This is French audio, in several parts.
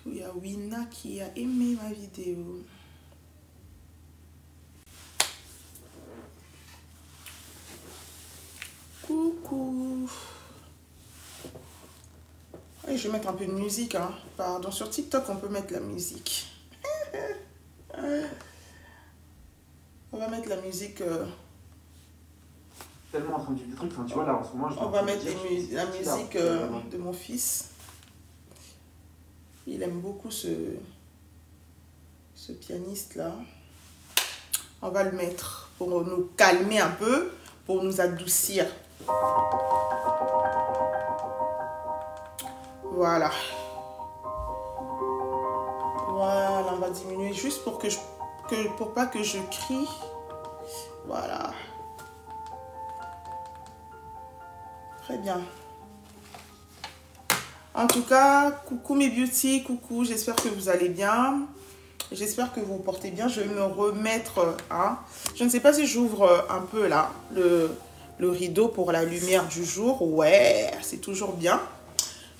Il y a Wina qui a aimé ma vidéo. Coucou. Et je vais mettre un peu de musique, hein. Pardon, sur TikTok, on peut mettre la musique. On va mettre la musique... Tellement en train de dire des trucs, enfin, tu vois, là, en ce moment... On va mettre la musique de mon fils. Il aime beaucoup ce pianiste-là. On va le mettre pour nous calmer un peu, pour nous adoucir. Voilà. Voilà, on va diminuer juste pour pour pas que je crie. Voilà. Très bien. En tout cas, coucou mes beauty, coucou, j'espère que vous allez bien. J'espère que vous vous portez bien. Je vais me remettre, hein. Je ne sais pas si j'ouvre un peu là, le rideau pour la lumière du jour. Ouais, c'est toujours bien.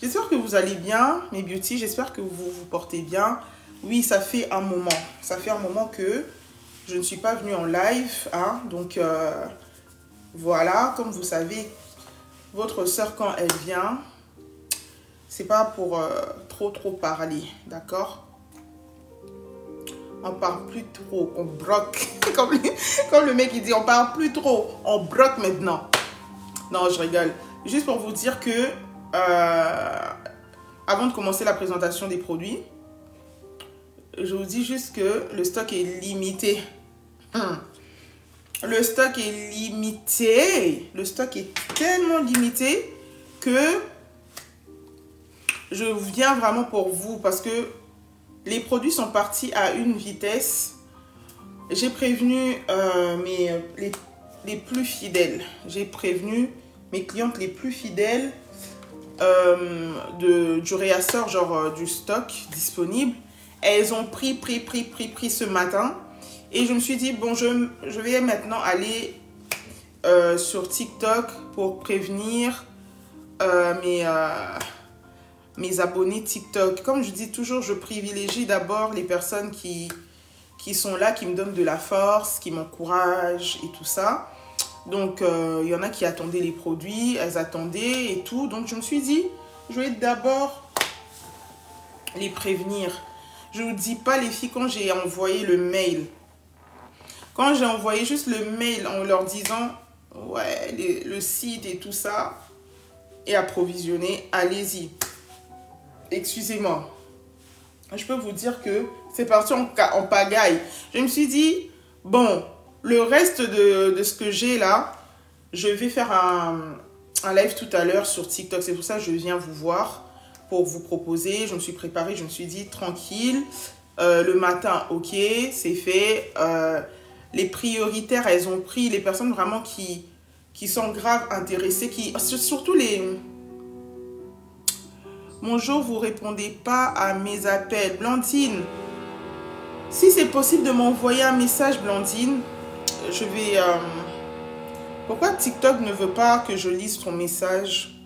J'espère que vous allez bien, mes beauty. J'espère que vous vous portez bien. Oui, ça fait un moment. Ça fait un moment que je ne suis pas venue en live, hein. Donc, voilà, comme vous savez, votre soeur, quand elle vient, c'est pas pour trop parler, d'accord? On parle plus trop, on broque. comme le mec il dit, on parle plus trop, on broque maintenant. Non, je rigole. Juste pour vous dire que avant de commencer la présentation des produits, je vous dis juste que le stock est limité. Le stock est limité. Le stock est tellement limité que je viens vraiment pour vous parce que les produits sont partis à une vitesse. J'ai prévenu les plus fidèles. J'ai prévenu mes clientes les plus fidèles du réassort, genre du stock disponible. Elles ont pris ce matin. Et je me suis dit, bon, je vais maintenant aller sur TikTok pour prévenir mes abonnés TikTok. Comme je dis toujours, je privilégie d'abord les personnes qui sont là, qui me donnent de la force, qui m'encouragent et tout ça. Donc, il y en a qui attendaient les produits, elles attendaient et tout. Donc, je me suis dit, je vais d'abord les prévenir. Je ne vous dis pas, les filles, quand j'ai envoyé le mail, quand j'ai envoyé juste le mail en leur disant, ouais, le site et tout ça est approvisionné, allez-y. Excusez-moi. Je peux vous dire que c'est parti en pagaille. Je me suis dit, bon, le reste de ce que j'ai là, je vais faire un live tout à l'heure sur TikTok. C'est pour ça que je viens vous voir pour vous proposer. Je me suis préparée, je me suis dit, tranquille. Le matin, ok, c'est fait. Les prioritaires, elles ont pris les personnes vraiment qui sont grave intéressées, surtout les... Bonjour, vous répondez pas à mes appels. Blandine, si c'est possible de m'envoyer un message, Blandine, je vais... Pourquoi TikTok ne veut pas que je lise ton message?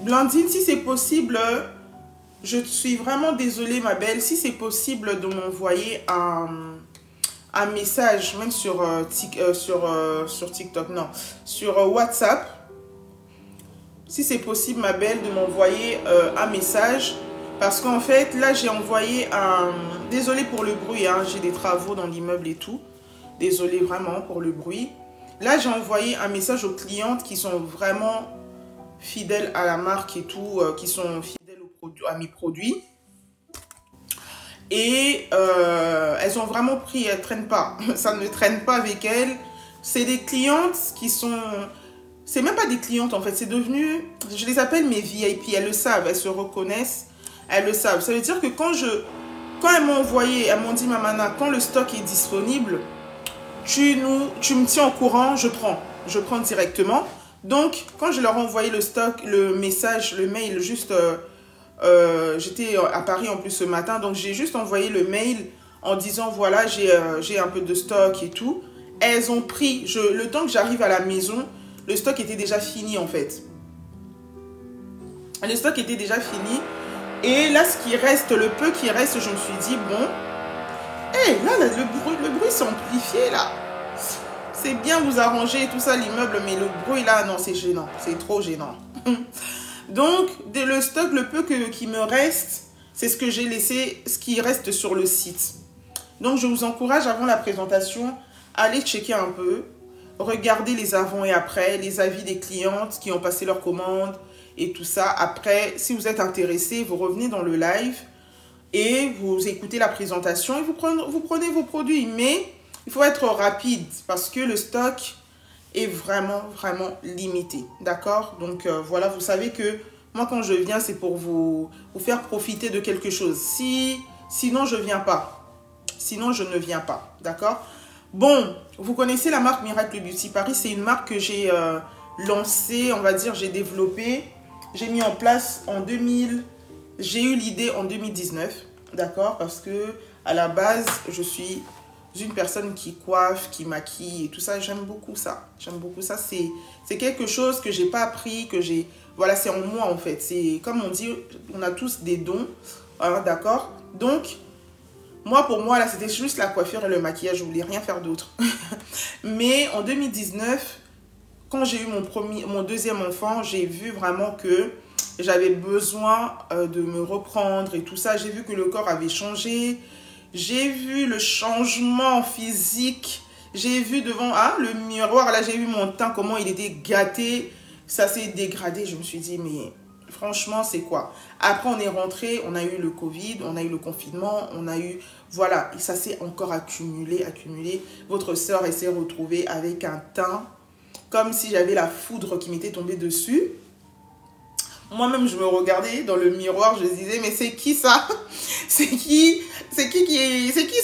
Blandine, si c'est possible... Je suis vraiment désolée, ma belle. Si c'est possible de m'envoyer un message, même sur TikTok, non, sur WhatsApp. Si c'est possible, ma belle, de m'envoyer un message. Parce qu'en fait, là, j'ai envoyé un... Désolée pour le bruit, hein, j'ai des travaux dans l'immeuble et tout. Désolée vraiment pour le bruit. Là, j'ai envoyé un message aux clientes qui sont vraiment fidèles à la marque et tout, qui sont fidèles à mes produits. Et elles ont vraiment pris, elles ne traînent pas. Ça ne traîne pas avec elles. C'est des clientes qui sont... C'est même pas des clientes en fait, c'est devenu... Je les appelle mes VIP, elles le savent, elles se reconnaissent, elles le savent. Ça veut dire que quand elles m'ont envoyé, elles m'ont dit, Mamana, quand le stock est disponible, tu me tiens au courant, je prends directement. Donc, quand je leur ai envoyé le stock, le message, le mail, juste... j'étais à Paris en plus ce matin, donc j'ai juste envoyé le mail en disant, voilà, j'ai un peu de stock et tout. Elles ont pris, le temps que j'arrive à la maison, le stock était déjà fini en fait. Le stock était déjà fini. Et là, ce qui reste, le peu qui reste, je me suis dit, bon, hé, là, le bruit s'est amplifié, là. C'est bien vous arranger et tout ça, l'immeuble, mais le bruit, là, non, c'est gênant. C'est trop gênant. Donc, le stock, le peu qui me reste, c'est ce que j'ai laissé, ce qui reste sur le site. Donc, je vous encourage, avant la présentation, à aller checker un peu, regarder les avant et après, les avis des clientes qui ont passé leur commande et tout ça. Après, si vous êtes intéressé, vous revenez dans le live et vous écoutez la présentation et vous prenez vos produits. Mais il faut être rapide parce que le stock est vraiment, vraiment limité. D'accord? Donc, voilà, vous savez que moi, quand je viens, c'est pour vous faire profiter de quelque chose. Sinon, je ne viens pas. Sinon, je ne viens pas. D'accord? Bon, vous connaissez la marque Miracle Beauty Paris. C'est une marque que j'ai lancée, on va dire, j'ai développée. J'ai mis en place en 2000. J'ai eu l'idée en 2019. D'accord? Parce que à la base, je suis une personne qui coiffe, qui maquille et tout ça. J'aime beaucoup ça. J'aime beaucoup ça. C'est quelque chose que j'ai pas appris, que j'ai... Voilà, c'est en moi en fait. C'est comme on dit, on a tous des dons. Hein, d'accord? Donc, pour moi, là, c'était juste la coiffure et le maquillage. Je voulais rien faire d'autre. Mais en 2019, quand j'ai eu mon deuxième enfant, j'ai vu vraiment que j'avais besoin de me reprendre et tout ça. J'ai vu que le corps avait changé. J'ai vu le changement physique. J'ai vu devant le miroir, là, j'ai vu mon teint, comment il était gâté. Ça s'est dégradé. Je me suis dit, mais franchement, c'est quoi? Après, on est rentré, on a eu le Covid, on a eu le confinement, on a eu... Voilà, et ça s'est encore accumulé. Votre sœur, elle s'est retrouvée avec un teint comme si j'avais la foudre qui m'était tombée dessus. Moi-même, je me regardais dans le miroir, je disais, mais c'est qui ça? C'est qui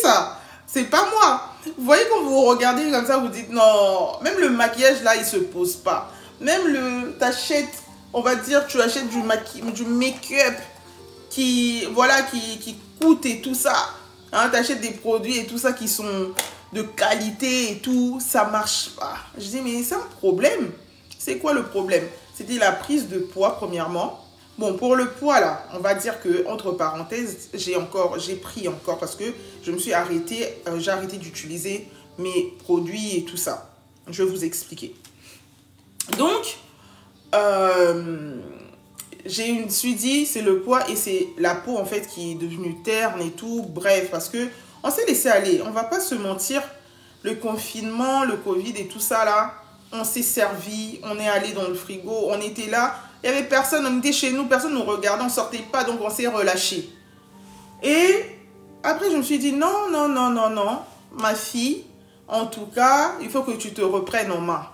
ça? C'est pas moi. Vous voyez, quand vous regardez comme ça, vous dites, non, même le maquillage, là, il se pose pas. Même t'achètes, on va dire, tu achètes du make-up qui coûte et tout ça. Hein, t'achètes des produits et tout ça qui sont de qualité et tout, ça marche pas. Je dis, mais c'est un problème. C'est quoi le problème? C'était la prise de poids, premièrement. Bon, pour le poids, là, on va dire que, entre parenthèses, j'ai pris encore parce que je me suis arrêtée, j'ai arrêté d'utiliser mes produits et tout ça. Je vais vous expliquer. Donc, je me suis dit, c'est le poids et c'est la peau, en fait, qui est devenue terne et tout. Bref, parce que on s'est laissé aller. On va pas se mentir. Le confinement, le Covid et tout ça, là, on s'est servi. On est allé dans le frigo. On était là. Il n'y avait personne. On était chez nous. Personne ne nous regardait. On ne sortait pas. Donc, on s'est relâché. Et après, je me suis dit, non, non, non, non, non. Ma fille, en tout cas, il faut que tu te reprennes en main.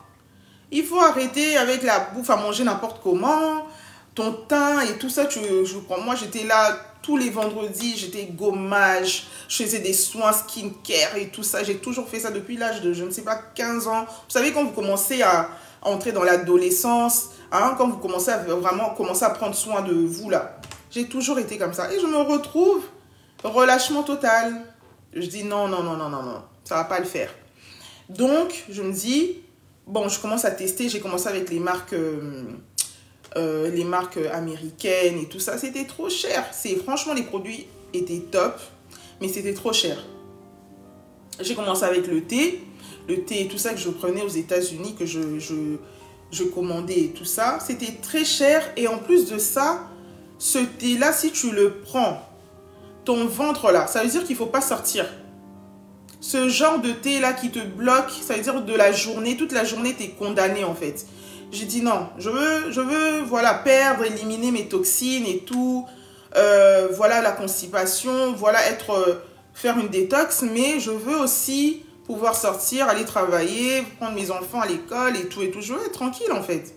Il faut arrêter avec la bouffe à manger n'importe comment. Ton teint et tout ça, je prends. Moi, j'étais là tous les vendredis, j'étais gommage, je faisais des soins skincare et tout ça. J'ai toujours fait ça depuis l'âge de, je ne sais pas, 15 ans. Vous savez, quand vous commencez à entrer dans l'adolescence, hein, quand vous commencez à vraiment prendre soin de vous, là. J'ai toujours été comme ça. Et je me retrouve, relâchement total. Je dis non, non, non, non, non, non, ça ne va pas le faire. Donc, je me dis, bon, je commence à tester. J'ai commencé avec les marques américaines et tout ça. C'était trop cher. Franchement, les produits étaient top, mais c'était trop cher. J'ai commencé avec le thé et tout ça que je prenais aux États-Unis, que je commandais et tout ça. C'était très cher et en plus de ça, ce thé-là, si tu le prends, ton ventre là, ça veut dire qu'il ne faut pas sortir. Ce genre de thé-là qui te bloque, ça veut dire de la journée, toute la journée, tu es condamné en fait. J'ai dit non, je veux voilà, perdre, éliminer mes toxines et tout. Voilà la constipation, voilà faire une détox. Mais je veux aussi pouvoir sortir, aller travailler, prendre mes enfants à l'école et tout et tout. Je veux être tranquille en fait.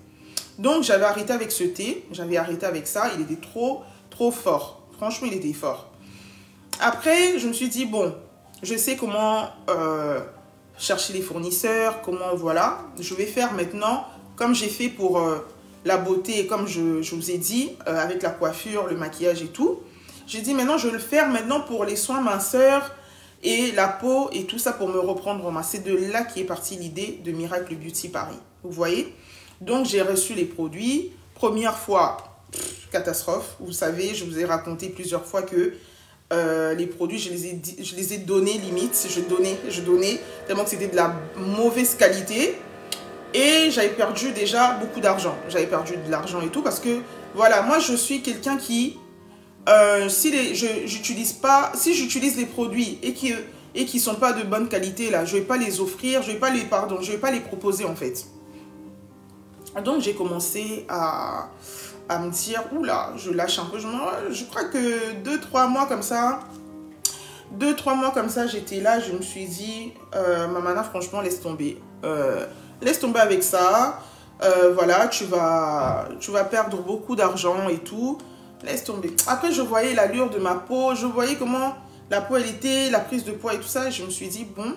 Donc j'avais arrêté avec ce thé, j'avais arrêté avec ça. Il était trop fort. Franchement, il était fort. Après, je me suis dit bon, je sais comment chercher les fournisseurs, comment voilà. Je vais faire maintenant... Comme j'ai fait pour la beauté, comme je vous ai dit, avec la coiffure, le maquillage et tout. J'ai dit maintenant, je vais le faire maintenant pour les soins minceurs et la peau et tout ça pour me reprendre en main. C'est de là qu'est partie l'idée de Miracle Beauty Paris. Vous voyez? Donc, j'ai reçu les produits. Première fois, catastrophe. Vous savez, je vous ai raconté plusieurs fois que les produits, je les ai donnés limite. Je donnais, tellement que c'était de la mauvaise qualité. Et j'avais perdu déjà beaucoup d'argent. J'avais perdu de l'argent et tout parce que, voilà, moi, je suis quelqu'un qui, si j'utilise les produits et qui sont pas de bonne qualité, là, je vais pas les offrir, je vais pas les proposer, en fait. Donc, j'ai commencé à me dire, oula, je lâche un peu. Je crois que 2-3 mois comme ça, j'étais là, je me suis dit, Mamana, franchement, laisse tomber. Laisse tomber avec ça. Voilà, tu vas perdre beaucoup d'argent et tout. Laisse tomber. Après, je voyais l'allure de ma peau. Je voyais comment la peau, elle était, la prise de poids et tout ça. Et je me suis dit, bon,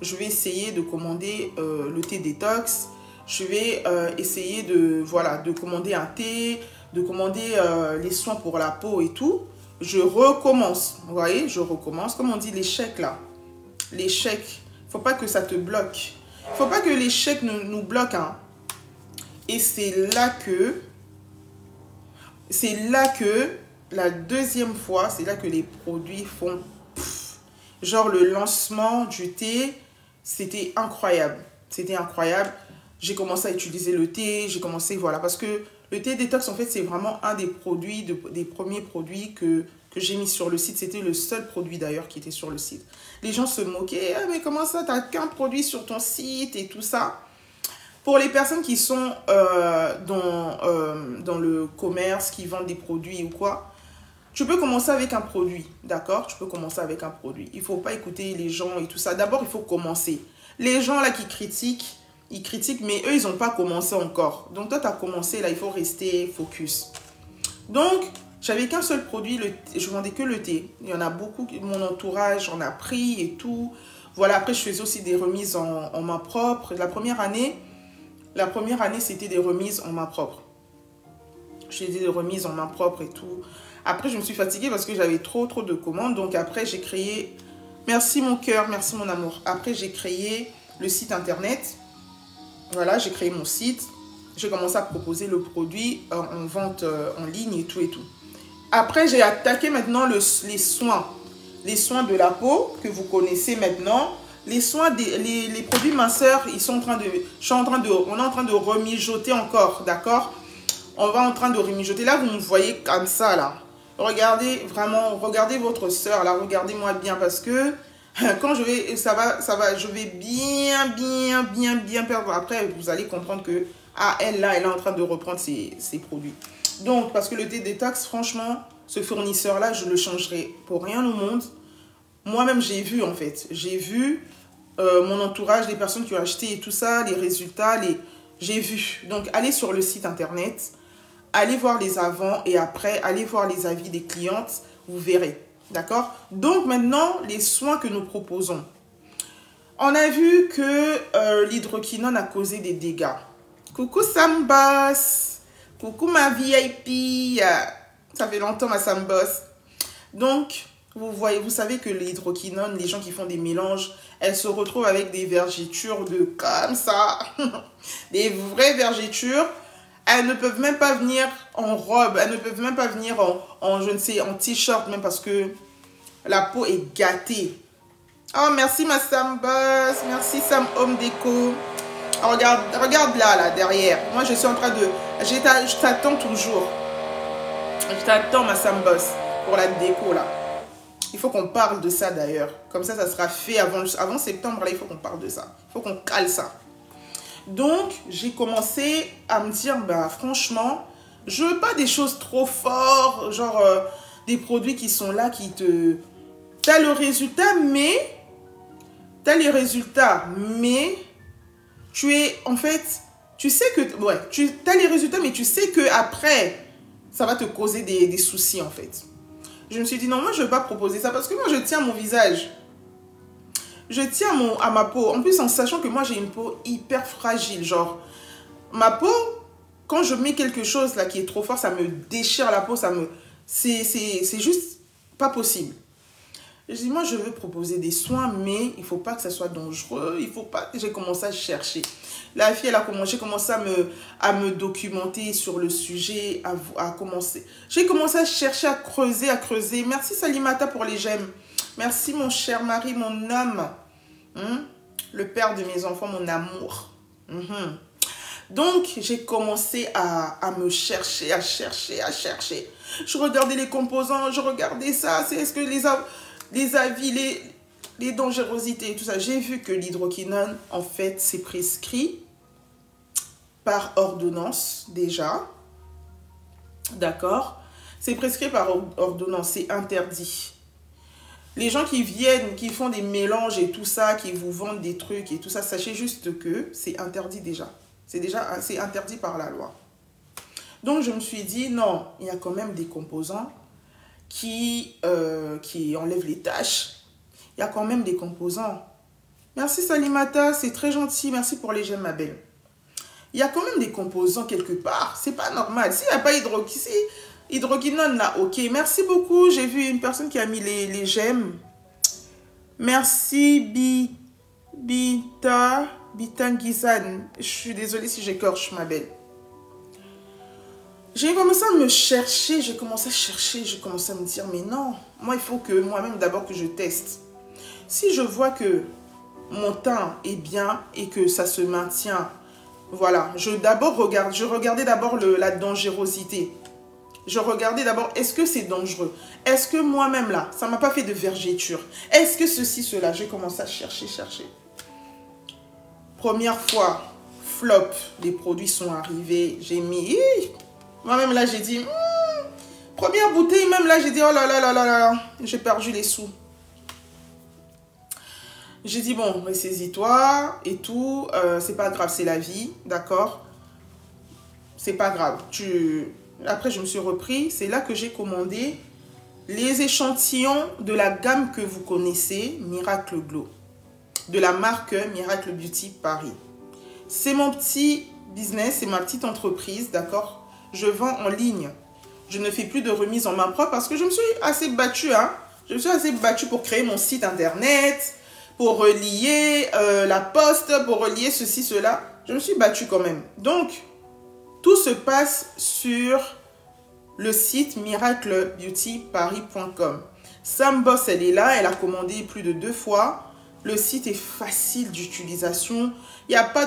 je vais essayer de commander le thé détox. Je vais essayer de commander un thé, de commander les soins pour la peau et tout. Je recommence. Vous voyez, je recommence. Comme on dit, l'échec là. L'échec. Il ne faut pas que ça te bloque. Il ne faut pas que l'échec nous bloque. Hein. Et c'est là que la deuxième fois, c'est là que les produits font pff. Genre le lancement du thé, c'était incroyable. C'était incroyable. J'ai commencé à utiliser le thé, j'ai commencé, voilà, parce que le thé détox, en fait, c'est vraiment un des produits, des premiers produits que j'ai mis sur le site. C'était le seul produit d'ailleurs qui était sur le site. Les gens se moquaient, ah, mais comment ça, t'as qu'un produit sur ton site et tout ça. Pour les personnes qui sont dans le commerce, qui vendent des produits ou quoi, tu peux commencer avec un produit, d'accord? Tu peux commencer avec un produit. Il ne faut pas écouter les gens et tout ça. D'abord, il faut commencer. Les gens là qui critiquent, ils critiquent, mais eux, ils n'ont pas commencé encore. Donc, toi, tu as commencé, là, il faut rester focus. Donc, j'avais qu'un seul produit, je vendais que le thé. Il y en a beaucoup, mon entourage en a pris et tout. Voilà, après, je faisais aussi des remises en main propre. La première année, c'était des remises en main propre. Je faisais des remises en main propre et tout. Après, je me suis fatiguée parce que j'avais trop de commandes. Donc, après, j'ai créé... Merci mon cœur, merci mon amour. Après, j'ai créé le site internet. Voilà, j'ai créé mon site. J'ai commencé à proposer le produit en vente en ligne et tout et tout. Après, j'ai attaqué maintenant les soins. Les soins de la peau que vous connaissez maintenant. Les soins, les produits minceurs, on est en train de remijoter encore, d'accord? On va en train de remijoter. Là, vous me voyez comme ça, là. Regardez, vraiment, regardez votre soeur, là. Regardez-moi bien parce que quand je vais, je vais bien perdre. Après, vous allez comprendre que, elle est en train de reprendre ses produits. Donc, parce que le thé détox, franchement, ce fournisseur-là, je le changerai pour rien au monde. Moi-même, j'ai vu, en fait. J'ai vu mon entourage, les personnes qui ont acheté et tout ça, les résultats, j'ai vu. Donc, allez sur le site internet, allez voir les avant et après, allez voir les avis des clientes, vous verrez. D'accord? Donc, maintenant, les soins que nous proposons. On a vu que l'hydroquinone a causé des dégâts. Coucou Sambos! Coucou ma VIP! Ça fait longtemps ma Sambos. Donc, vous savez que l'hydroquinone, les gens qui font des mélanges, elles se retrouvent avec des vergetures comme ça. Des vraies vergetures. Elles ne peuvent même pas venir en robe. Elles ne peuvent même pas venir en t-shirt, même parce que la peau est gâtée. Oh, merci ma Sambos. Merci Sam Home Déco. Oh, regarde là, derrière. Moi, je suis en train de... Je t'attends toujours. Je t'attends ma Sambos pour la déco, là. Il faut qu'on parle de ça d'ailleurs. Comme ça sera fait avant septembre. Là, il faut qu'on parle de ça. Il faut qu'on cale ça. Donc, j'ai commencé à me dire, bah, franchement, je veux pas des choses trop fortes, genre des produits qui sont là, qui te... T'as le résultat, mais... T'as les résultats, mais... Tu es, en fait... Tu sais que... Ouais, t'as les résultats, mais tu sais que après ça va te causer des soucis, en fait. Je me suis dit, non, moi, je ne veux pas proposer ça parce que moi, je tiens mon visage. Je tiens à ma peau. En plus, en sachant que moi, j'ai une peau hyper fragile. Genre, ma peau, quand je mets quelque chose là qui est trop fort, ça me déchire la peau. C'est juste pas possible. Je dis, moi, je veux proposer des soins, mais il ne faut pas que ça soit dangereux. Il faut pas... J'ai commencé à chercher. La fille, j'ai commencé à me documenter sur le sujet, à commencer. J'ai commencé à chercher, à creuser. Merci Salimata pour les j'aime. Merci mon cher mari, mon homme. Le père de mes enfants, mon amour. Donc, j'ai commencé à me chercher, à chercher. Je regardais les composants, je regardais ça. Est-ce que les avis, les dangerosités et tout ça. J'ai vu que l'hydroquinone, en fait, c'est prescrit par ordonnance déjà. D'accord? C'est prescrit par ordonnance, c'est interdit. Les gens qui viennent, qui font des mélanges et tout ça, qui vous vendent des trucs et tout ça, sachez juste que c'est interdit déjà. C'est interdit par la loi. Donc, je me suis dit, non, il y a quand même des composants qui enlèvent les taches. Il y a quand même des composants. Merci Salimata, c'est très gentil. Merci pour les j'aime, ma belle. Il y a quand même des composants quelque part. C'est pas normal. S'il n'y a pas hydroquinone là, ok. Merci beaucoup. J'ai vu une personne qui a mis les j'aime. Merci Bitangizan. Je suis désolée si j'écorche, ma belle. J'ai commencé à me chercher, j'ai commencé à me dire, mais non, moi il faut que moi-même d'abord que je teste. Si je vois que mon teint est bien et que ça se maintient, voilà, je regardais d'abord la dangerosité. Je regardais d'abord, est-ce que c'est dangereux? Est-ce que moi-même là, ça ne m'a pas fait de vergeture? Est-ce que ceci, cela? J'ai commencé à chercher. Première fois, flop, les produits sont arrivés, j'ai mis... Moi-même, là, j'ai dit, première bouteille, même là, j'ai dit, oh là là là là là, j'ai perdu les sous. J'ai dit, bon, ressaisis-toi et tout, c'est pas grave, c'est la vie, d'accord? C'est pas grave. Après, je me suis repris, c'est là que j'ai commandé les échantillons de la gamme que vous connaissez, Miracle Glow, de la marque Miracle Beauty Paris. C'est mon petit business, c'est ma petite entreprise, d'accord? Je vends en ligne. Je ne fais plus de remise en main propre parce que je me suis assez battue. Je me suis assez battue pour créer mon site internet, pour relier la poste, pour relier ceci, cela. Je me suis battue quand même. Donc, tout se passe sur le site miraclebeautyparis.com. Sam Boss, elle est là. Elle a commandé plus de 2 fois. Le site est facile d'utilisation. Il n'y a pas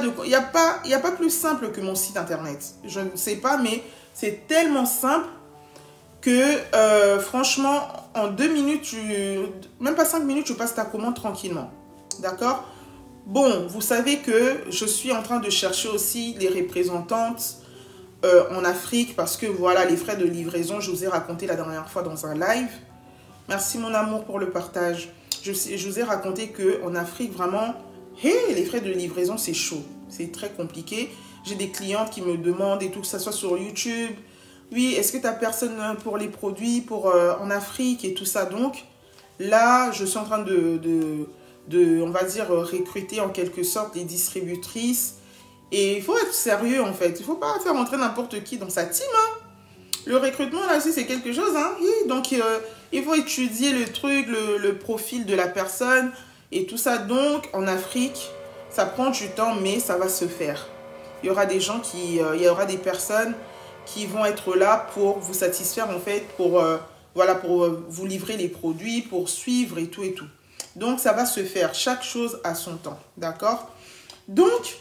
plus simple que mon site internet. Je ne sais pas, mais c'est tellement simple que franchement, en 2 minutes, même pas 5 minutes, tu passes ta commande tranquillement. D'accord? Bon, vous savez que je suis en train de chercher aussi les représentantes en Afrique parce que voilà, les frais de livraison, je vous ai raconté la dernière fois dans un live. Merci mon amour pour le partage. Je vous ai raconté qu'en Afrique, vraiment, les frais de livraison, c'est chaud. C'est très compliqué. J'ai des clientes qui me demandent et tout, que ça soit sur YouTube. Oui, est-ce que tu n'as personne pour les produits en Afrique et tout ça? Donc, là, je suis en train on va dire, recruter en quelque sorte les distributrices. Et il faut être sérieux, en fait. Il ne faut pas faire entrer n'importe qui dans sa team. Le recrutement, là aussi, c'est quelque chose. Donc, il faut étudier le truc, le profil de la personne et tout ça. Donc, en Afrique, ça prend du temps, mais ça va se faire. Il y aura des gens il y aura des personnes qui vont être là pour vous satisfaire, en fait, pour vous livrer les produits, pour suivre et tout et tout. Donc, ça va se faire. Chaque chose a son temps. D'accord? Donc,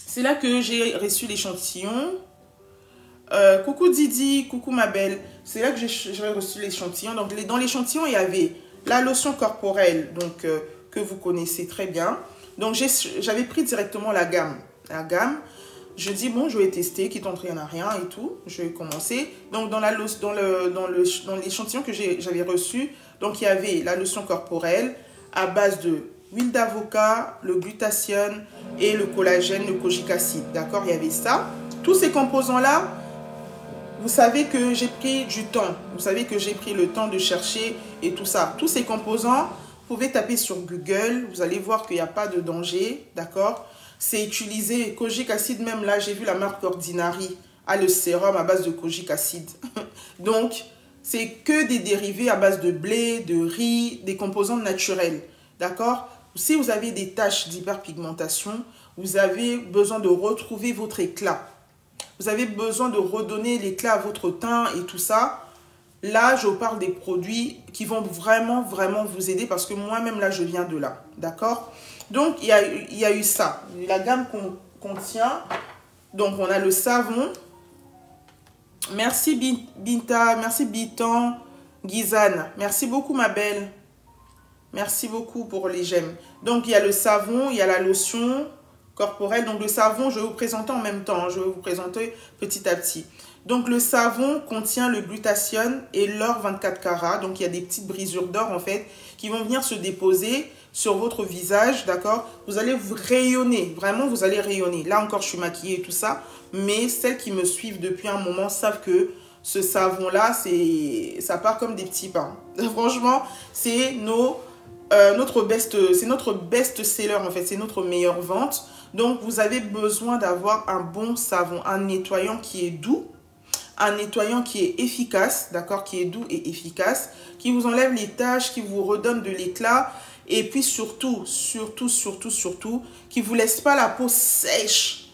c'est là que j'ai reçu l'échantillon. Coucou Didi, coucou ma belle. C'est là que j'ai reçu l'échantillon. Donc, dans l'échantillon, il y avait la lotion corporelle, donc que vous connaissez très bien. Donc, j'avais pris directement la gamme. Je dis, bon, je vais tester, qui tente rien à rien et tout. Je vais commencer. Donc, dans l'échantillon que j'avais reçu, donc il y avait la lotion corporelle à base de huile d'avocat, le glutathione et le collagène, le kojic acide. D'accord? Il y avait ça. Tous ces composants-là, vous savez que j'ai pris du temps. Vous savez que j'ai pris le temps de chercher et tout ça. Tous ces composants, vous pouvez taper sur Google. Vous allez voir qu'il n'y a pas de danger. D'accord? C'est utilisé. Kojic acide, même là, j'ai vu la marque Ordinary a le sérum à base de kojic acide. Donc, c'est que des dérivés à base de blé, de riz, des composants naturels. D'accord? Si vous avez des taches d'hyperpigmentation, vous avez besoin de retrouver votre éclat. Vous avez besoin de redonner l'éclat à votre teint et tout ça. Là, je parle des produits qui vont vraiment, vraiment vous aider parce que moi-même, là, je viens de là. D'accord? Donc, il y a eu ça. La gamme qu'on contient. Donc, on a le savon. Merci Binta, merci Bitan, Gizane. Merci beaucoup ma belle. Merci beaucoup pour les j'aime. Donc, il y a le savon, il y a la lotion corporelle. Donc, le savon, je vais vous présenter en même temps. Je vais vous présenter petit à petit. Donc, le savon contient le glutathione et l'or 24 carats. Donc, il y a des petites brisures d'or, en fait, qui vont venir se déposer sur votre visage, d'accord? Vous allez vous rayonner. Vraiment, vous allez rayonner. Là encore, je suis maquillée et tout ça. Mais celles qui me suivent depuis un moment savent que ce savon-là, ça part comme des petits pains. Franchement, c'est notre best-seller, en fait. C'est notre meilleure vente. Donc, vous avez besoin d'avoir un bon savon, un nettoyant qui est doux, un nettoyant qui est efficace, d'accord, qui est doux et efficace, qui vous enlève les taches, qui vous redonne de l'éclat, et puis surtout, qui ne vous laisse pas la peau sèche,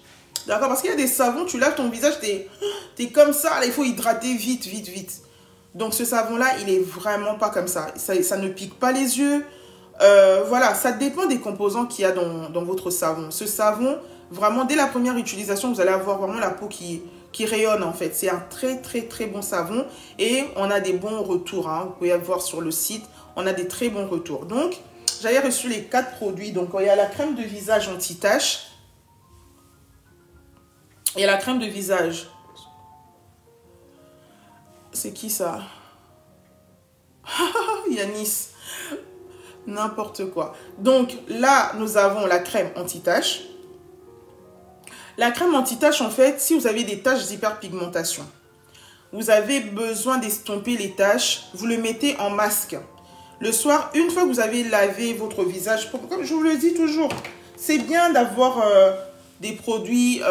d'accord, parce qu'il y a des savons, tu laves ton visage, t'es comme ça, là, il faut hydrater vite. Donc, ce savon-là, il est vraiment pas comme ça, ça ne pique pas les yeux, voilà, ça dépend des composants qu'il y a dans votre savon. Ce savon, vraiment, dès la première utilisation, vous allez avoir vraiment la peau qui rayonne en fait. C'est un très bon savon et on a des bons retours. Hein. Vous pouvez voir sur le site, on a des très bons retours. Donc, j'avais reçu les 4 produits. Donc, il y a la crème de visage anti-tache. Il y a la crème de visage. C'est qui ça? Yanis. N'importe quoi. Donc, là, nous avons la crème anti-tache. La crème anti-tache, en fait, si vous avez des taches d'hyperpigmentation, vous avez besoin d'estomper les taches, vous le mettez en masque. Le soir, une fois que vous avez lavé votre visage, comme je vous le dis toujours, c'est bien d'avoir des produits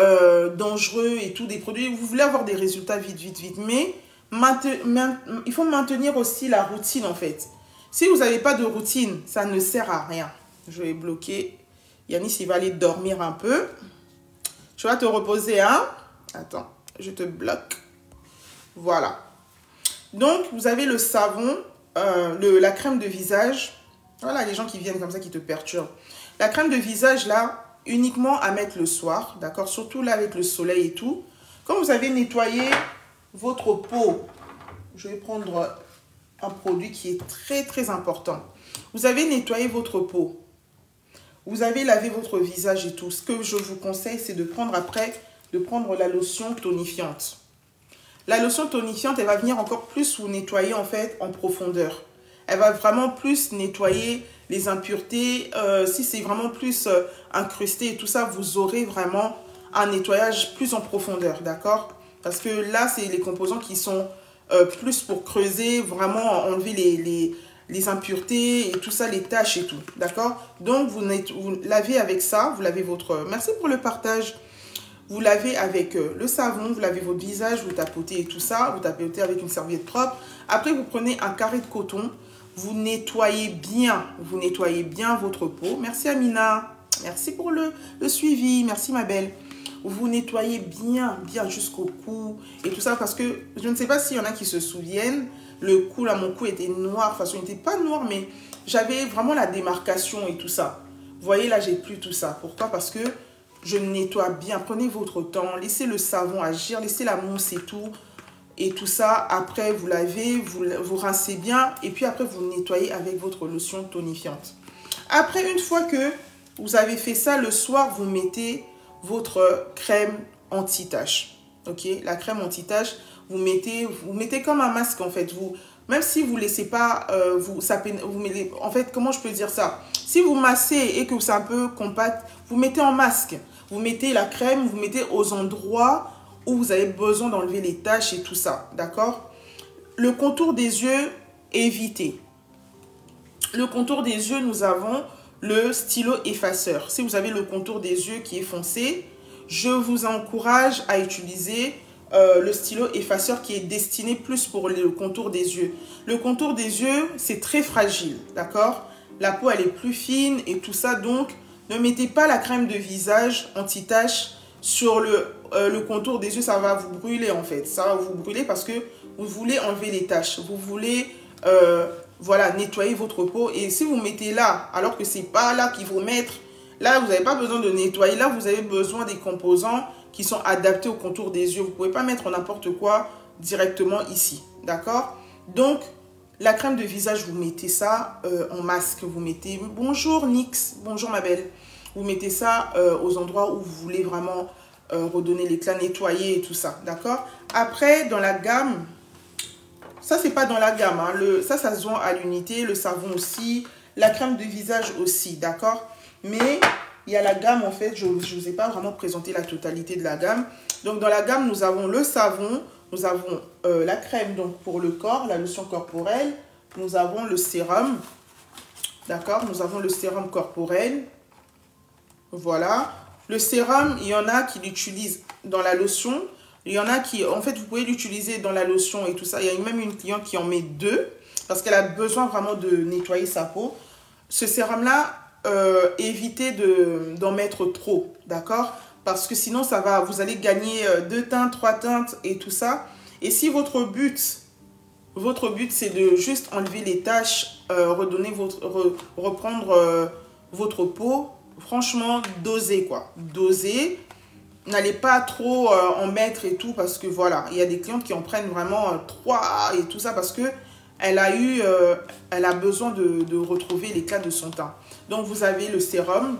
dangereux et tout, des produits, vous voulez avoir des résultats vite, mais il faut maintenir aussi la routine, en fait. Si vous n'avez pas de routine, ça ne sert à rien. Je vais bloquer. Yanis, il va aller dormir un peu. Tu vas te reposer, hein? Attends, je te bloque. Voilà. Donc, vous avez le savon, la crème de visage. Voilà, les gens qui viennent comme ça, qui te perturbent. La crème de visage, là, uniquement à mettre le soir, d'accord? Surtout là, avec le soleil et tout. Quand vous avez nettoyé votre peau, je vais prendre un produit qui est très important. Vous avez nettoyé votre peau. Vous avez lavé votre visage et tout. Ce que je vous conseille, c'est de prendre la lotion tonifiante. La lotion tonifiante, elle va venir encore plus vous nettoyer en fait en profondeur. Elle va vraiment plus nettoyer les impuretés. Si c'est vraiment plus incrusté et tout ça, vous aurez vraiment un nettoyage plus en profondeur, d'accord? Parce que là, c'est les composants qui sont plus pour creuser, vraiment enlever les impuretés et tout ça, les taches et tout, d'accord? Donc, vous lavez avec ça, vous lavez votre... Merci pour le partage. Vous lavez avec le savon, vous lavez votre visage, vous tapotez et tout ça, vous tapotez avec une serviette propre. Après, vous prenez un carré de coton, vous nettoyez bien votre peau. Merci Amina, merci pour le suivi, merci ma belle. Vous nettoyez bien jusqu'au cou et tout ça parce que je ne sais pas s'il y en a qui se souviennent, le cou, là, mon cou était noir. De toute façon, il n'était pas noir, mais j'avais vraiment la démarcation et tout ça. Vous voyez, là, j'ai plus tout ça. Pourquoi? Parce que je nettoie bien. Prenez votre temps, laissez le savon agir, laissez la mousse et tout. Et tout ça, après, vous lavez, vous rincez bien. Et puis après, vous nettoyez avec votre lotion tonifiante. Après, une fois que vous avez fait ça, le soir, vous mettez votre crème anti-tache. Ok? La crème anti-tache, vous mettez comme un masque en fait. Même si vous ne laissez pas, en fait, comment je peux dire ça? Si vous massez et que c'est un peu compact, vous mettez en masque. Vous mettez la crème, vous mettez aux endroits où vous avez besoin d'enlever les taches et tout ça. D'accord? Le contour des yeux, évitez. Le contour des yeux, nous avons le stylo effaceur. Si vous avez le contour des yeux qui est foncé, je vous encourage à utiliser le stylo effaceur qui est destiné plus pour le contour des yeux. Le contour des yeux, c'est très fragile, d'accord? La peau, elle est plus fine et tout ça, donc ne mettez pas la crème de visage anti-tache sur le contour des yeux, ça va vous brûler en fait. Ça va vous brûler parce que vous voulez enlever les taches, vous voulez voilà, nettoyer votre peau. Et si vous mettez là, alors que c'est pas là qu'il faut mettre, là vous n'avez pas besoin de nettoyer, là vous avez besoin des composants qui sont adaptés au contour des yeux. Vous ne pouvez pas mettre n'importe quoi directement ici, d'accord? Donc, la crème de visage, vous mettez ça en masque. Vous mettez, bonjour Nix, bonjour ma belle. Vous mettez ça aux endroits où vous voulez vraiment redonner l'éclat, nettoyer et tout ça, d'accord? Après, dans la gamme, ça c'est pas dans la gamme, hein, ça se vend à l'unité, le savon aussi, la crème de visage aussi, d'accord? Mais il y a la gamme, en fait, je ne vous ai pas vraiment présenté la totalité de la gamme. Donc, dans la gamme, nous avons le savon, nous avons la crème donc pour le corps, la lotion corporelle. Nous avons le sérum, d'accord? Nous avons le sérum corporel. Voilà. Le sérum, il y en a qui l'utilisent dans la lotion. Il y en a qui, en fait, vous pouvez l'utiliser dans la lotion et tout ça. Il y a même une cliente qui en met 2 parce qu'elle a besoin vraiment de nettoyer sa peau. Ce sérum-là, évitez d'en mettre trop, d'accord? Parce que sinon, vous allez gagner 2 teintes, 3 teintes et tout ça. Et si votre but c'est de juste enlever les taches, reprendre votre peau, franchement, dosez quoi. Dosez. N'allez pas trop en mettre et tout parce que voilà, il y a des clientes qui en prennent vraiment 3 et tout ça parce que elle a besoin de retrouver l'éclat de son teint. Donc, vous avez le sérum.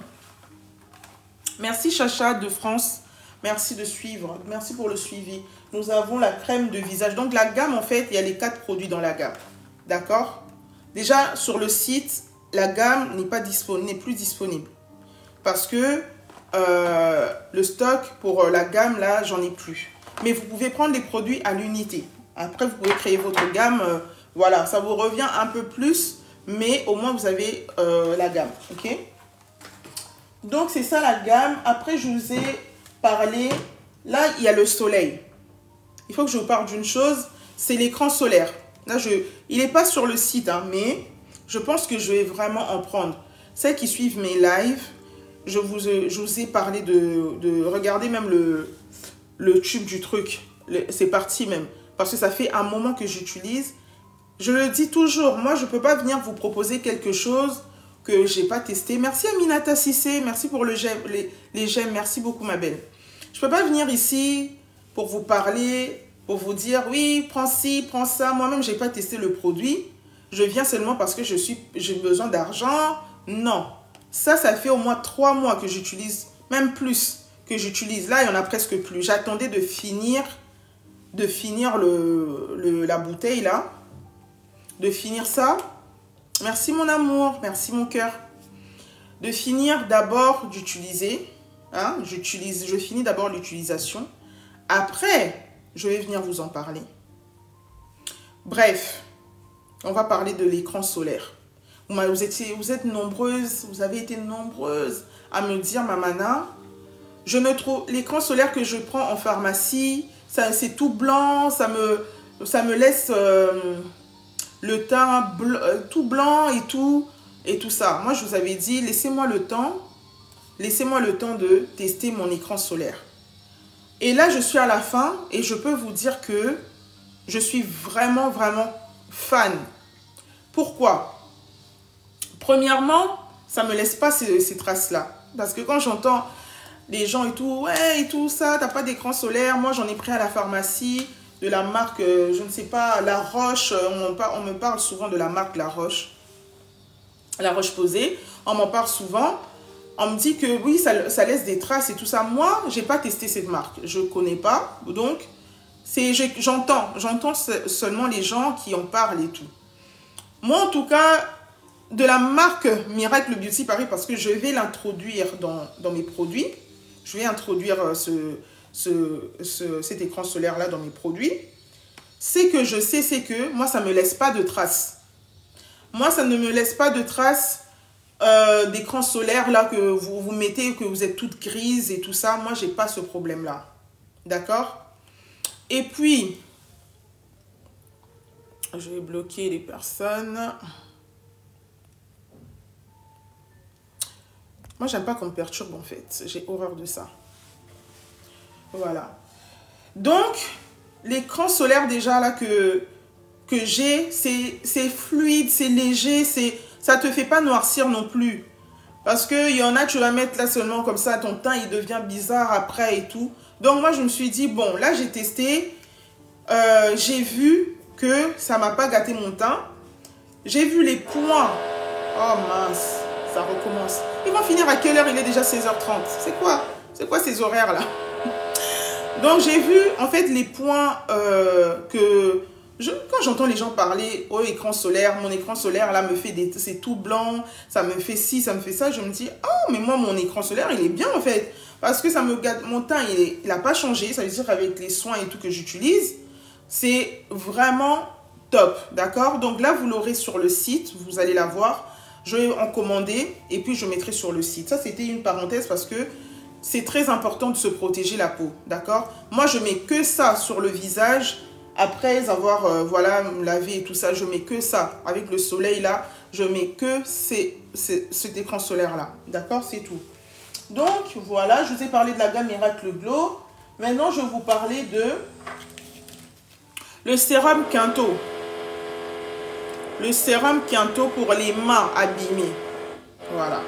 Merci Chacha de France. Merci de suivre. Merci pour le suivi. Nous avons la crème de visage. Donc, la gamme, en fait, il y a les 4 produits dans la gamme. D'accord? Déjà, sur le site, la gamme n'est plus disponible. Parce que le stock pour la gamme, là, j'en ai plus. Mais vous pouvez prendre les produits à l'unité. Après, vous pouvez créer votre gamme. Voilà, ça vous revient un peu plus. Mais au moins, vous avez la gamme. OK? Donc, c'est ça la gamme. Après, je vous ai parlé. Là, il y a le soleil. Il faut que je vous parle d'une chose. C'est l'écran solaire. Là, il n'est pas sur le site, hein, mais je pense que je vais vraiment en prendre. Celles qui suivent mes lives, je vous ai parlé de regarder même le tube du truc. C'est parti même. Parce que ça fait un moment que j'utilise. Je le dis toujours, moi, je ne peux pas venir vous proposer quelque chose que je n'ai pas testé. Merci Aminata Sissé, merci pour les j'aime, merci beaucoup ma belle. Je ne peux pas venir ici pour vous parler, pour vous dire, oui, prends ci, prends ça. Moi-même, je n'ai pas testé le produit. Je viens seulement parce que j'ai besoin d'argent. Non, ça fait au moins 3 mois que j'utilise, même plus que j'utilise. Là, il n'y en a presque plus. J'attendais de finir la bouteille là. De finir ça. Merci mon amour, merci mon cœur. De finir d'abord d'utiliser. Hein, je finis d'abord l'utilisation. Après, je vais venir vous en parler. Bref, on va parler de l'écran solaire. Vous êtes nombreuses, vous avez été nombreuses à me dire, Mamana, je ne trouve l'écran solaire que je prends en pharmacie, c'est tout blanc, ça me laisse le teint tout blanc et tout ça. Moi, je vous avais dit, laissez-moi le temps de tester mon écran solaire. Et là, je suis à la fin et je peux vous dire que je suis vraiment, vraiment fan. Pourquoi? Premièrement, ça ne me laisse pas ces traces-là. Parce que quand j'entends les gens et tout, ouais, et tout ça, t'as pas d'écran solaire. Moi, j'en ai pris à la pharmacie de la marque, je ne sais pas, La Roche. On me parle souvent de la marque La Roche. La Roche-Posay. On m'en parle souvent. On me dit que oui, ça laisse des traces et tout ça. Moi, je n'ai pas testé cette marque. Je ne connais pas. Donc, j'entends seulement les gens qui en parlent et tout. Moi, en tout cas, de la marque Miracle Beauty Paris, parce que je vais l'introduire dans mes produits. Je vais introduire cet écran solaire-là dans mes produits. C'est que moi, ça ne me laisse pas de traces. Moi, ça ne me laisse pas de traces d'écran solaire là que vous mettez, que vous êtes toute grise et tout ça. Moi, j'ai pas ce problème-là. D'accord? Et puis, je vais bloquer les personnes. Moi, j'aime pas qu'on me perturbe, en fait. J'ai horreur de ça. Voilà. Donc, l'écran solaire, déjà, là, que j'ai, c'est fluide, c'est léger, ça te fait pas noircir non plus. Parce qu'il y en a, tu vas mettre là seulement comme ça, ton teint, il devient bizarre après et tout. Donc, moi, je me suis dit, bon, là, j'ai testé. J'ai vu que ça m'a pas gâté mon teint. J'ai vu les points. Oh, mince. Ça recommence. Ils vont finir à quelle heure? Il est déjà 16h30. C'est quoi ces horaires-là? Donc, j'ai vu, en fait, les points quand j'entends les gens parler au écran solaire, mon écran solaire, là, me fait c'est tout blanc, ça me fait ci, ça me fait ça. Je me dis, oh, mais moi, mon écran solaire, il est bien, en fait. Parce que ça me gâte, mon teint, il n'a pas changé. Ça veut dire qu'avec les soins et tout que j'utilise, c'est vraiment top, d'accord? Donc là, vous l'aurez sur le site, vous allez la voir. Je vais en commander et puis je mettrai sur le site. Ça, c'était une parenthèse parce que c'est très important de se protéger la peau, d'accord? Moi, je mets que ça sur le visage. Après avoir voilà, lavé et tout ça, je mets que ça. Avec le soleil là, je mets que cet écran solaire là. D'accord? C'est tout. Donc, voilà, je vous ai parlé de la gamme Miracle Glow. Maintenant, je vais vous parler de le sérum Quinto. Le sérum Quinto pour les mains abîmées. Voilà.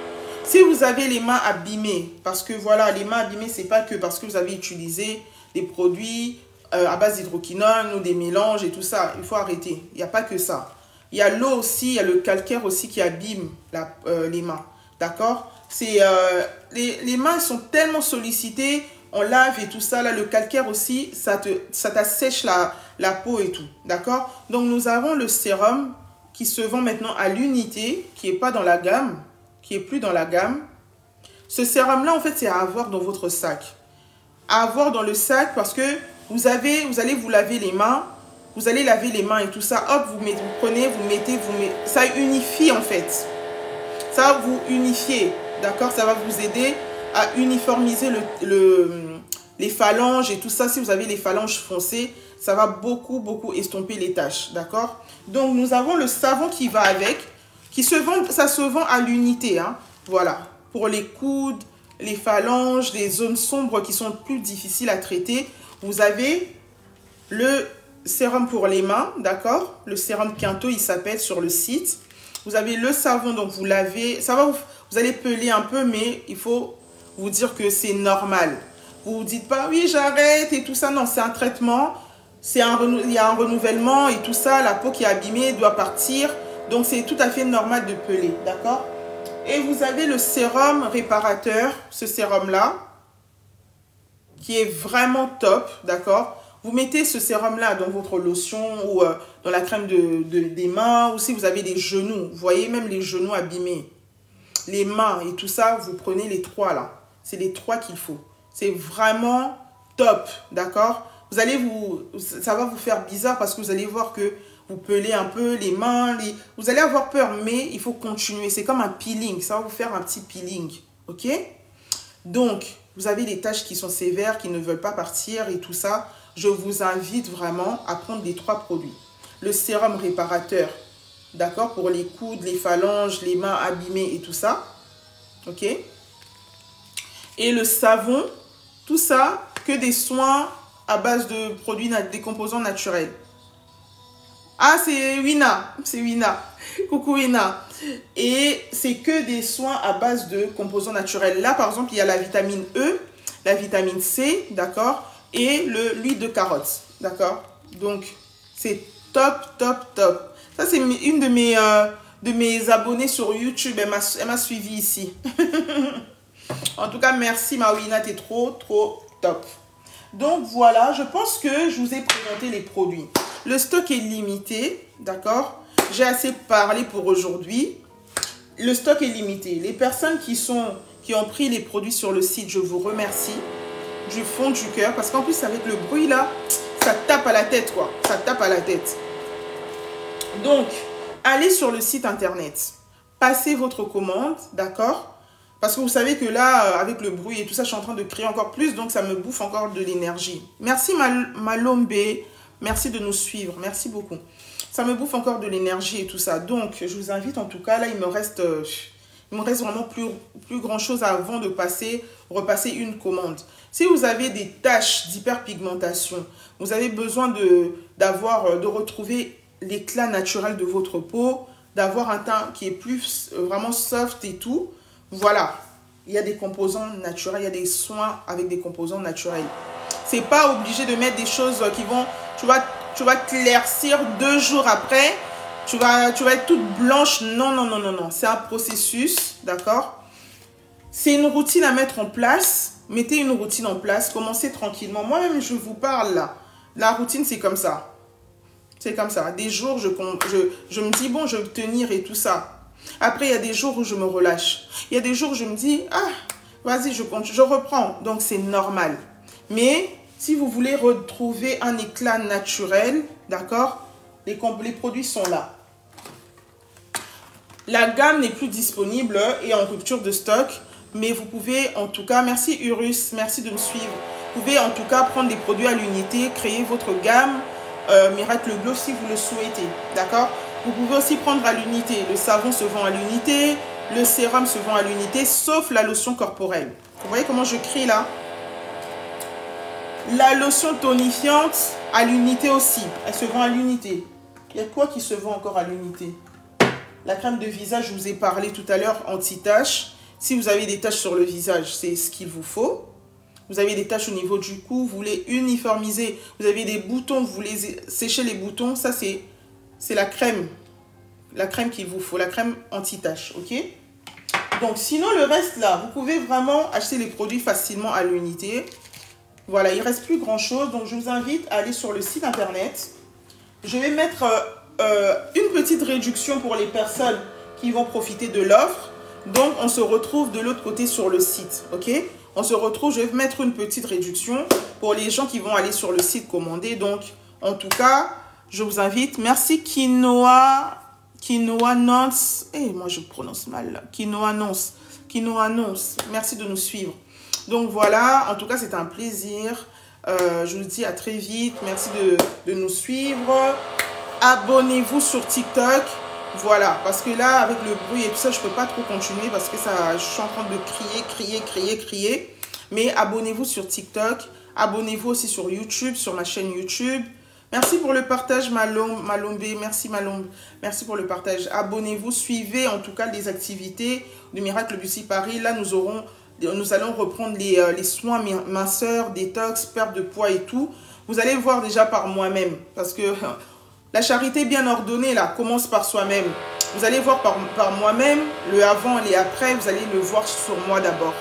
Si vous avez les mains abîmées, parce que voilà, les mains abîmées, c'est pas que parce que vous avez utilisé des produits à base d'hydroquinone ou des mélanges et tout ça. Il faut arrêter. Il n'y a pas que ça. Il y a l'eau aussi, il y a le calcaire aussi qui abîme les mains. D'accord? Les mains sont tellement sollicitées, on lave et tout ça. Là, le calcaire aussi, ça t'assèche la peau et tout. D'accord? Donc, nous avons le sérum qui se vend maintenant à l'unité, qui n'est pas dans la gamme, qui est plus dans la gamme. Ce sérum-là, en fait, c'est à avoir dans votre sac. À avoir dans le sac parce que vous allez vous laver les mains, vous allez laver les mains et tout ça. Hop, vous prenez, vous mettez, ça unifie en fait. Ça va vous unifier, d'accord? Ça va vous aider à uniformiser les phalanges et tout ça. Si vous avez les phalanges foncées, ça va beaucoup estomper les taches, d'accord? Donc, nous avons le savon qui va avec, ça se vend à l'unité, hein? Voilà, pour les coudes, les phalanges, les zones sombres qui sont plus difficiles à traiter. Vous avez le sérum pour les mains, d'accord? Le sérum Quinto, il s'appelle sur le site. Vous avez le savon, donc vous lavez. Vous allez peler un peu, mais il faut vous dire que c'est normal. Vous ne vous dites pas, oui, j'arrête et tout ça. Non, c'est un traitement. Il y a un renouvellement et tout ça. La peau qui est abîmée doit partir. Donc, c'est tout à fait normal de peler, d'accord? Et vous avez le sérum réparateur, ce sérum-là, qui est vraiment top, d'accord? Vous mettez ce sérum-là dans votre lotion ou dans la crème des mains, ou si vous avez des genoux, vous voyez même les genoux abîmés, les mains et tout ça, vous prenez les trois là. C'est les trois qu'il faut. C'est vraiment top, d'accord? Ça va vous faire bizarre parce que vous allez voir que vous pelez un peu les mains, vous allez avoir peur, mais il faut continuer. C'est comme un peeling, ça va vous faire un petit peeling, ok? Donc, vous avez des taches qui sont sévères, qui ne veulent pas partir et tout ça. Je vous invite vraiment à prendre les trois produits. Le sérum réparateur, d'accord, pour les coudes, les phalanges, les mains abîmées et tout ça, ok? Et le savon, tout ça, que des soins à base de produits, des composants naturels. Ah, c'est Wina. Coucou Wina. Et c'est que des soins à base de composants naturels. Là, par exemple, il y a la vitamine E, la vitamine C, d'accord, et l'huile de carotte, d'accord. Donc, c'est top. Ça, c'est une de mes abonnés sur YouTube. Elle m'a suivi ici. En tout cas, merci Mawina, t'es trop top. Donc, voilà, je pense que je vous ai présenté les produits. Le stock est limité, d'accord? J'ai assez parlé pour aujourd'hui. Le stock est limité. Les personnes qui ont pris les produits sur le site, je vous remercie du fond du cœur. Parce qu'en plus, avec le bruit là, ça tape à la tête, quoi. Ça tape à la tête. Donc, allez sur le site internet. Passez votre commande, d'accord? Parce que vous savez que là, avec le bruit et tout ça, je suis en train de crier encore plus, donc ça me bouffe encore de l'énergie. Merci Malombe, merci de nous suivre, merci beaucoup. Ça me bouffe encore de l'énergie et tout ça. Donc, je vous invite en tout cas, là, il me reste vraiment plus grand chose avant de repasser une commande. Si vous avez des taches d'hyperpigmentation, vous avez besoin de retrouver l'éclat naturel de votre peau, d'avoir un teint qui est plus vraiment soft et tout. Voilà, il y a des composants naturels, il y a des soins avec des composants naturels. C'est pas obligé de mettre des choses qui vont, tu vas t'éclaircir 2 jours après, tu vas être toute blanche. Non, non, non, non, non. C'est un processus, d'accord? C'est une routine à mettre en place. Mettez une routine en place. Commencez tranquillement. Moi-même, je vous parle là. La routine, c'est comme ça. C'est comme ça. Des jours, je me dis, bon, je vais tenir et tout ça. Après, il y a des jours où je me relâche. Il y a des jours où je me dis, ah, vas-y, je reprends. Donc, c'est normal. Mais si vous voulez retrouver un éclat naturel, d'accord, les produits sont là. La gamme n'est plus disponible et en rupture de stock. Mais vous pouvez en tout cas, merci Urus, merci de me suivre. Vous pouvez en tout cas prendre des produits à l'unité, créer votre gamme Miracle Glow si vous le souhaitez. D'accord? Vous pouvez aussi prendre à l'unité. Le savon se vend à l'unité, le sérum se vend à l'unité, sauf la lotion corporelle. Vous voyez comment je crie là? La lotion tonifiante à l'unité aussi. Elle se vend à l'unité. Il y a quoi qui se vend encore à l'unité? La crème de visage, je vous ai parlé tout à l'heure, anti-taches. Si vous avez des taches sur le visage, c'est ce qu'il vous faut. Vous avez des taches au niveau du cou, vous voulez uniformiser. Vous avez des boutons, vous voulez sécher les boutons. Ça, c'est la crème. La crème qu'il vous faut, la crème anti-taches, ok? Donc, sinon, le reste, là, vous pouvez vraiment acheter les produits facilement à l'unité. Voilà, il ne reste plus grand-chose. Donc, je vous invite à aller sur le site internet. Je vais mettre une petite réduction pour les personnes qui vont profiter de l'offre. Donc, on se retrouve de l'autre côté sur le site, ok? On se retrouve, je vais mettre une petite réduction pour les gens qui vont aller sur le site commander. Donc, en tout cas, je vous invite. Merci Quinoa Nonce. Moi, je prononce mal là. Quinoa Nonce. Merci de nous suivre. Donc, voilà. En tout cas, c'était un plaisir. Je vous dis à très vite. Merci de nous suivre. Abonnez-vous sur TikTok. Voilà, parce que là, avec le bruit et tout ça, je ne peux pas trop continuer parce que je suis en train de crier. Mais abonnez-vous sur TikTok. Abonnez-vous aussi sur YouTube, sur ma chaîne YouTube. Merci pour le partage, Malombe. Merci, Malombe. Merci pour le partage. Abonnez-vous, suivez en tout cas les activités de Miracle Beauty Paris. Là, nous allons reprendre les soins minceur, détox, perte de poids et tout. Vous allez voir déjà par moi-même parce que... La charité bien ordonnée, là, commence par soi-même. Vous allez voir par moi-même, le avant et après, vous allez le voir sur moi d'abord.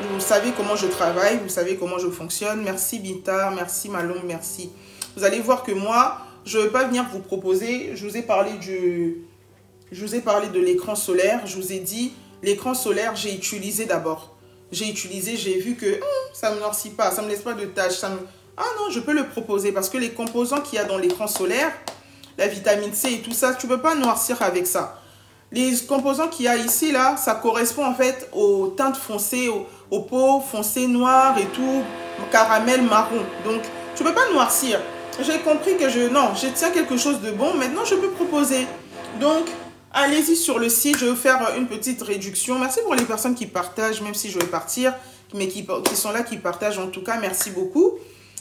Vous savez comment je travaille, vous savez comment je fonctionne. Merci Bita, merci Malombe, merci. Vous allez voir que moi, je ne vais pas venir vous proposer, je vous ai parlé de l'écran solaire. Je vous ai dit, l'écran solaire, j'ai utilisé d'abord. J'ai vu que ça ne me noircit pas, ça ne me laisse pas de taches, Ah non, je peux le proposer parce que les composants qu'il y a dans l'écran solaire, la vitamine C et tout ça, tu ne peux pas noircir avec ça. Les composants qu'il y a ici, là, ça correspond en fait aux teintes foncées, aux peaux foncées, noires et tout, caramel, marron. Donc, tu ne peux pas noircir. J'ai compris que je tiens quelque chose de bon. Maintenant, je peux proposer. Donc, allez-y sur le site. Je vais faire une petite réduction. Merci pour les personnes qui partagent, même si je vais partir, mais qui sont là, qui partagent. En tout cas, merci beaucoup.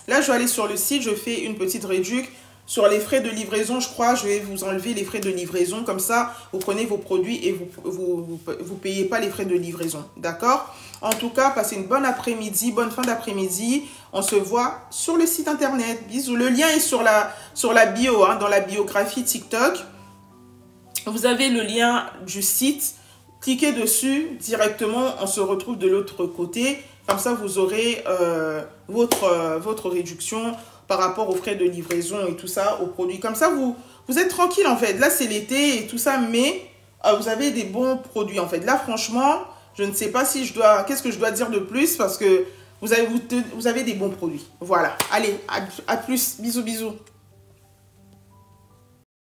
Là, je vais aller sur le site, je fais une petite réduction. Sur les frais de livraison, je crois, je vais vous enlever les frais de livraison. Comme ça, vous prenez vos produits et vous payez pas les frais de livraison. D'accord? En tout cas, passez une bonne après-midi, bonne fin d'après-midi. On se voit sur le site internet. Bisous. Le lien est sur la bio, dans la biographie TikTok. Vous avez le lien du site. Cliquez dessus directement. On se retrouve de l'autre côté. Comme ça, vous aurez votre réduction par rapport aux frais de livraison et tout ça, aux produits. Comme ça, vous êtes tranquille en fait. Là, c'est l'été et tout ça, mais vous avez des bons produits en fait. Là, franchement, je ne sais pas si qu'est-ce que je dois dire de plus parce que vous avez des bons produits. Voilà. Allez, à plus. Bisous, bisous.